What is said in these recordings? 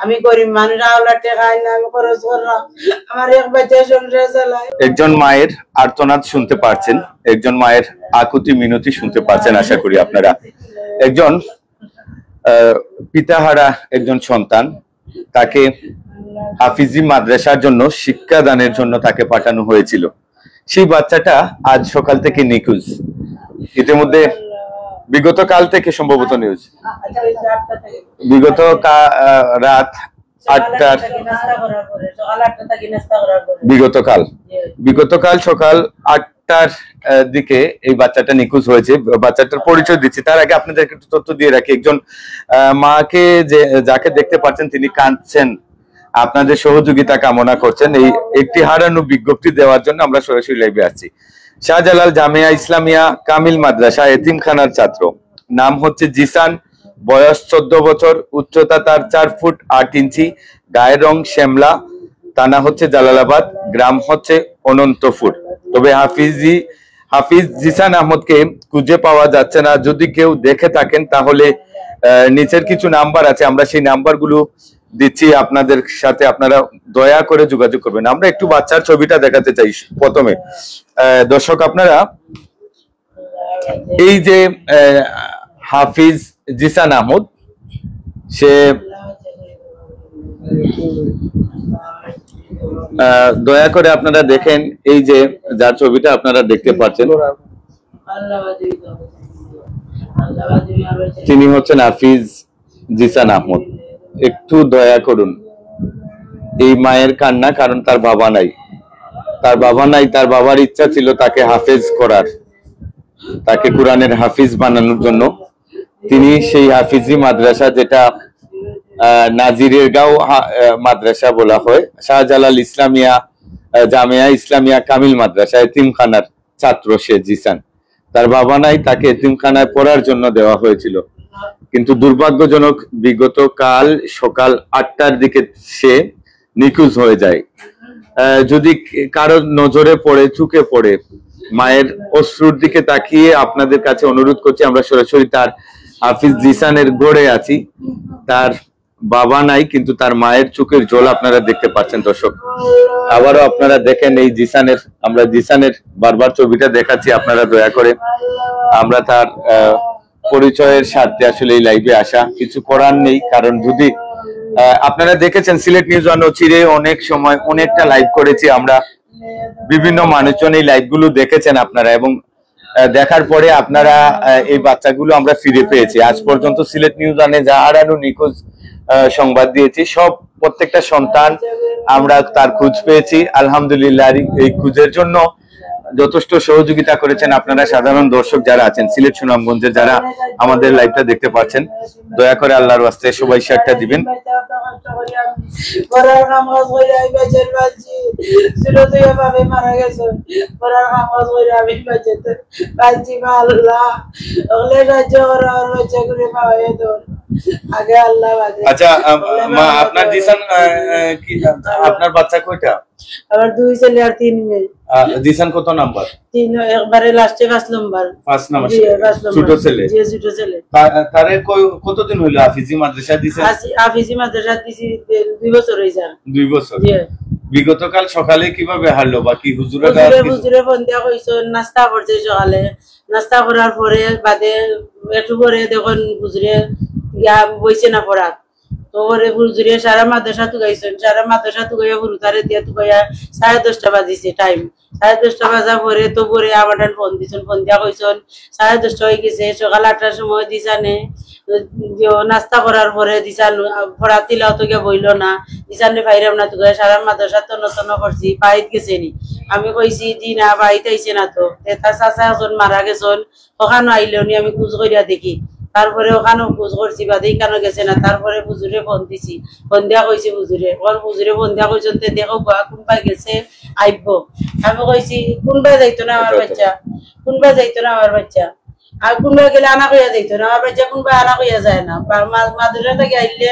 আমি গরিব মানুষ, আওলাদে খাই না, আমি খরচ করলাম, আমার এক বাচ্চা সংসার চালায়। একজন মায়ের আর্তনাদ শুনতে পারছেন, একজন মায়ের আকুতি মিনতি শুনতে পারছেন। আশা করি আপনারা একজন পিতাহারা একজন সন্তান, তাকে হাফিজি মাদ্রাসার জন্য শিক্ষাদানের জন্য তাকে পাঠানো হয়েছিল। সেই বাচ্চাটা আজ সকাল থেকে নিখোঁজ। ইতিমধ্যে বিগত কাল থেকে সম্ভবত নিউজ, বিগত রাত 8টার বিগতকাল সকাল 8টার দিকে এই বাচ্চাটা নিখোঁজ হয়েছে। বাচ্চাটার পরিচয় দিচ্ছি, তার আগে আপনাদেরকে একটু তথ্য দিয়ে রাখি। একজন মাকে যাকে দেখতে পাচ্ছেন তিনি কাঁদছেন, আপনাদের সহযোগিতা কামনা করছেন। এই একটি হারানো বিজ্ঞপ্তি দেওয়ার জন্য আমরা সরাসরি লাইভে আসছি। শাহজালাল জামিয়া ইসলামিয়া কামিল মাদ্রাসা এতিমখানার ছাত্র, নাম হচ্ছে জিসান, বয়স 14 বছর, উচ্চতা তার 4 ফুট 8 ইঞ্চি, গায়ের রং শ্যামলা, থানা হচ্ছে জালালাবাদ, গ্রাম হচ্ছে অনন্তপুর। তবে হাফিজ জিসান আহমদকে খুঁজে পাওয়া যাচ্ছে না। যদি কেউ দেখে থাকেন তাহলে নিচের কিছু নাম্বার আছে, আমরা সেই নাম্বারগুলো দিচ্ছি আপনাদের সাথে, আপনারা দয়া করে যোগাযোগ করবেন। আমরা একটু বাচ্চার ছবিটা দেখাতে চাই প্রথমে। দর্শক আপনারা এই যে হাফিজ জিসান আহমদ, সে দয়া করে আপনারা দেখেন, এই যে যার ছবিটা আপনারা দেখতে পাচ্ছেন তিনি হচ্ছেন হাফিজ জিসান আহমদ। একটু দয়া করুন, এই মায়ের কান্না, কারণ তার বাবা নাই, তার বাবার ইচ্ছা ছিল তাকে হাফেজ করার, তাকে কোরআনের হাফিজ বানানোর জন্য। তিনি সেই হাফিজি মাদ্রাসা, যেটা নাজিরের গাঁও মাদ্রাসা বলা হয়, শাহজালাল ইসলামিয়া জামিয়া ইসলামিয়া কামিল মাদ্রাসা এতিমখানার ছাত্র সে জিসান। তার বাবা নাই, তাকে এতিমখানায় পড়ার জন্য দেওয়া হয়েছিল। কিন্তু দুর্ভাগ্যজনক বিগত কাল সকাল 8টার দিকে সে নিখোঁজ হয়ে যায়। যদি কারো নজরে পড়ে, চোখে পড়ে, মায়ের অশ্রুর দিকে তাকিয়ে আপনাদের কাছে অনুরোধ করছি, আমরা সরাসরি তার হাফিজ জিসানের গড়ে আছি। তার বাবা নাই, কিন্তু তার মায়ের চোখের জল আপনারা দেখতে পাচ্ছেন। দর্শক আবারও আপনারা দেখেন এই জিসানের, আমরা জিসানের বারবার ছবিটা দেখাচ্ছি, আপনারা দয়া করে, আমরা তার পরিচয়ের স্বার্থে আসলে এই লাইভে আসা, কিছু করার নেই। কারণ যদি আপনারা দেখেছেন সিলেট নিউজ ওয়ান চিরে অনেক সময় অনেকটা লাইভ করেছি আমরা, বিভিন্ন মানুষজন এই লাইভগুলো দেখেছেন আপনারা, এবং দেখার পরে আপনারা এই বাচ্চাগুলো আমরা ফিরে পেয়েছি। আজ পর্যন্ত সিলেট নিউজ ওয়ানে যা হারানো নিখোঁজ সংবাদ দিয়েছি, প্রত্যেকটা সন্তান আমরা তার খোঁজ পেয়েছি আলহামদুলিল্লাহ। এই খোঁজের জন্য যথেষ্ট সহযোগিতা করেছেন আপনারা সাধারণ দর্শক যারা আছেন সিলেট সুনামগঞ্জে, যারা আমাদের লাইভটা দেখতে পাচ্ছেন, দয়া করে আল্লাহর ওয়াস্তে সবাই শেয়ারটা দিবেন। আচ্ছা আপনার জিসান কি, আপনার বাচ্চা কয়টা? আমার 2 ছেলে আর 3 মেয়ে। জিসান কত নাম্বার? 3, একবারে লাস্টে 5 নাম্বার। 5 নাম্বার ছোট ছেলে। জি ছোট ছেলে। তারে কতদিন হইলো হাফিজি মাদ্রাসা দিছেন? হাফিজি মাদ্রাসা দিছি 2 বছর হইছে। 2 বছর। জি। বিগতকাল সকালে কিভাবে হারলো, বা কি হুজুরে ফোন দিয়া কইছো, নাস্তা করছে সকালে, নাস্তা করার পরে বাদে একটু পরে দেখুন হুজুরে ইয়া বইছে না পড়া, তো ওরে হুজুরে সারা মাদ্রাসা তুগাইছেন, সারা মাদ্রাসা তুগাইয়া হুরুতারে দিয়া তুগাইয়া 10:30 বাজিছে টাইম। 10:30 বাজা পরে তো পরে আবার ফোন দিছেন, ফোন দিয়া কইছেন 10:30 হয়ে গেছে। সকাল 8টার সময় দিছানে নাস্তা করার পরে দিছান পড়া তিলাও তো গিয়ে বইল না, দিছানে বাইরে না তুগাই সারা মাদ্রাসা তন্ন করছি, বাইত গেছে নি। আমি কইছি জি না বাইত আইছে না, তো তার চাচা একজন মারা গেছেন, ওখানে আইলেও নি, আমি খোঁজ করিয়া দেখি। তারপরে ওখানেও খোঁজ করছি, বাদে কেন গেছে না। তারপরে হুজুরে ফোন দিছি, ফোন দিয়া কইছি হুজুরে ফোন দিয়া কইছেন দেখো কোনবাই গেছে আইব। আমি কইছি কোনবাই যাইতো না আমার বাচ্চা, কোনবাই যাইতো না আমার বাচ্চা, আর কোনবাই গেলে আনা কইয়া যাইতো না আমার বাচ্চা, কোনবাই আনা কইয়া যায় না। মাদ্রাসা থেকে আইলে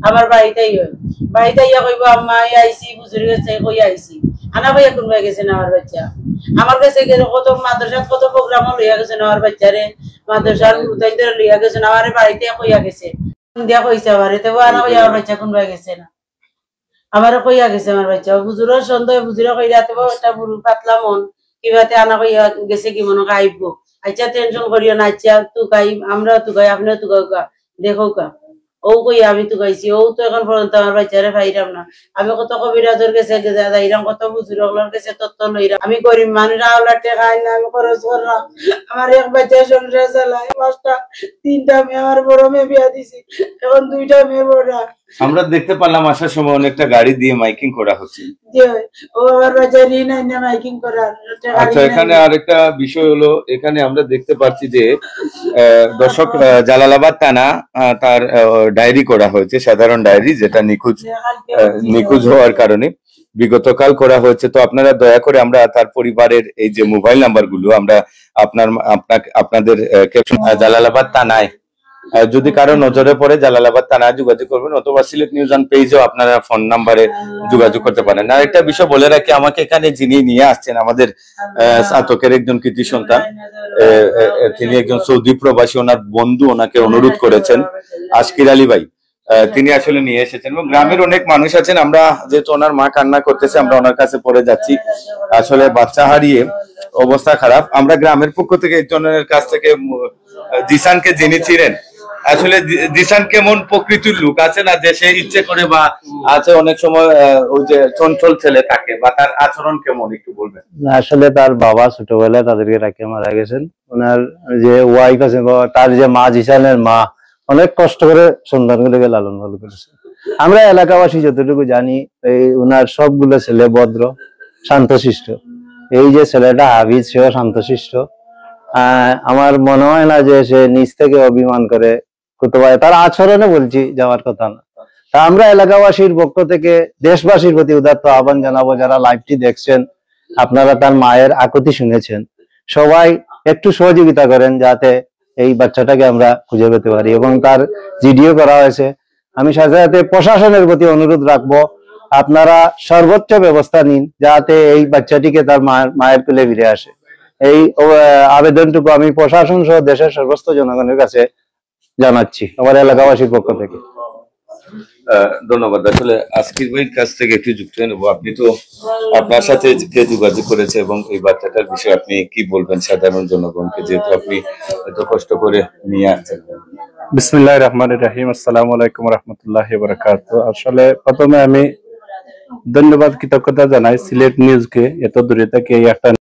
আমার বাড়িতেই হয়, বাড়িতে ইয়া কইব আম্মা আইসি হুজুরে গেছে কইয়া আইসি, আনা কইয়া কোনবাই গেছে না আমার বাচ্চা। আমার কাছে গেলে কত মাদ্রাসাত কত প্রোগ্রামও লইয়া গেছে আমার বাচ্চারে, মাদ্রাসার উদাইদের লইয়া গেছে, আমার বাড়িতে কইয়া গেছে, দিয়া কইছে আমারে, তবে আনা কইয়া আমার বাচ্চা কোন ভাই গেছে না, আমারে কইয়া গেছে আমার বাচ্চা হুজুরের সন্দেহ, হুজুরে কইরা তবে একটা বুড়ো পাতলা মন কিবাতে আনা কইয়া গেছে কি মনে আইব, আচ্ছা টেনশন করিও না, আচ্ছা তুকাই আমরা তুকাই আপনিও তুকাউকা দেখো কা, ও কই আমি তুকাইছি, ও তো এখন পর্যন্ত আমার বাচ্চারে পাইরাম না, আমি কত কবিরাজের গেছে যাইরাম, কত বুজুর্গের কাছে তত্ত্ব লইরাম, আমি গরিব মানুষ আওলা টেকা না, আমি খরচ করলাম, আমার এক বাচ্চা সংসার চালাই, 5টা 3টা মেয়ে, আমার বড় মেয়ে বিয়া দিছি, এখন 2টা মেয়ে বড়। আমরা দেখতে পারলাম আসার সময় অনেকটা গাড়ি দিয়ে মাইকিং করা হচ্ছে। ও আমার বাচ্চা ঋণ আইনা মাইকিং করার। আচ্ছা, এখানে আরেকটা বিষয় হলো, এখানে আমরা দেখতে পাচ্ছি যে দর্শক জালালাবাদ থানা তার ডায়েরি করা হয়েছে, সাধারণ ডায়েরি, যেটা নিখোঁজ হওয়ার কারণে বিগতকাল করা হয়েছে। তো আপনারা দয়া করে আমরা তার পরিবারের এই যে মোবাইল নাম্বার গুলো আমরা আপনাদের জালালাবাদ থানায় যদি কারো নজরে পড়ে জালালাবাদ থানায় যোগাযোগ করবেন, অথবা সিলেট নিউজ অন পেজেও আপনারা ফোন নাম্বারে যোগাযোগ করতে পারেন। আর একটা বিষয় বলে রাখি, আমাকে এখানে যিনি নিয়ে আসছেন আমাদের স্নাতকের একজন কৃতি সন্তান, তিনি একজন সৌদি প্রবাসী, ওনার বন্ধু ওনাকে অনুরোধ করেছেন, আশকির আলী ভাই, তিনি আসলে নিয়ে এসেছেন, এবং গ্রামের অনেক মানুষ আছেন। আমরা যেহেতু ওনার মা কান্না করতেছে, আমরা ওনার কাছে পড়ে যাচ্ছি, আসলে বাচ্চা হারিয়ে অবস্থা খারাপ। আমরা গ্রামের পক্ষ থেকে একজনের কাছ থেকে জিসানকে যিনি ছিলেন, আসলে জিসান কেমন প্রকৃতির লোক আছে না, যে সে ইচ্ছে করে বা আছে অনেক সময় ওই যে চঞ্চল ছেলে থাকে, বা তার আচরণ কেমন একটু বলবেন? আসলে তার বাবা ছোটবেলায় তাদেরকে রাখে মারা গেছেন, ওনার যে ওয়াইফ আছে, তার যে মা, জিসানের মা অনেক কষ্ট করে সন্তানগুলোকে লালন পালন করেছে। আমরা এলাকাবাসী যতটুকু জানি, এই ওনার সবগুলো ছেলে ভদ্র শান্তশিষ্ট, এই যে ছেলেটা হাফিজ সেও শান্তশিষ্ট। আমার মনে হয় না যে সে নিজ থেকে অভিমান করে করতে পারে, তার আচরণে বলছি, যাওয়ার কথা না। তা আমরা এলাকাবাসীর পক্ষ থেকে দেশবাসীর প্রতি উদাত্ত আহ্বান জানাবো, যারা লাইভটি দেখছেন, আপনারা তার মায়ের আকুতি শুনেছেন, সবাই একটু সহযোগিতা করেন যাতে এই বাচ্চাটাকে আমরা খুঁজে পেতে পারি, এবং তার ভিডিও করা হয়েছে। আমি সাথে সাথে প্রশাসনের প্রতি অনুরোধ রাখবো, আপনারা সর্বোচ্চ ব্যবস্থা নিন যাতে এই বাচ্চাটিকে তার মায়ের কোলে ফিরে আসে। এই আবেদনটুকু আমি প্রশাসন সহ দেশের সর্বস্ত জনগণের কাছে জানাচ্ছি আমার এলাকাবাসীর পক্ষ থেকে। ধন্যবাদ। আসলে আজকের ভাইয়ের কাছ থেকে একটু যুক্ত হয়ে নেবো। আপনি তো আপনার সাথে যোগাযোগ করেছে, এবং এই বাচ্চাটার বিষয়ে আপনি কি বলবেন সাধারণ জনগণকে, যেহেতু আপনি এত কষ্ট করে নিয়ে আসছেন? বিসমিল্লাহির রহমানির রহিম। আসসালামু আলাইকুম ওয়া রাহমাতুল্লাহি ওয়া বারাকাতুহু। আসলে প্রথমে আমি ধন্যবাদ, কৃতজ্ঞতা জানাই সিলেট নিউজকে, এত দূরে থেকে এই একটা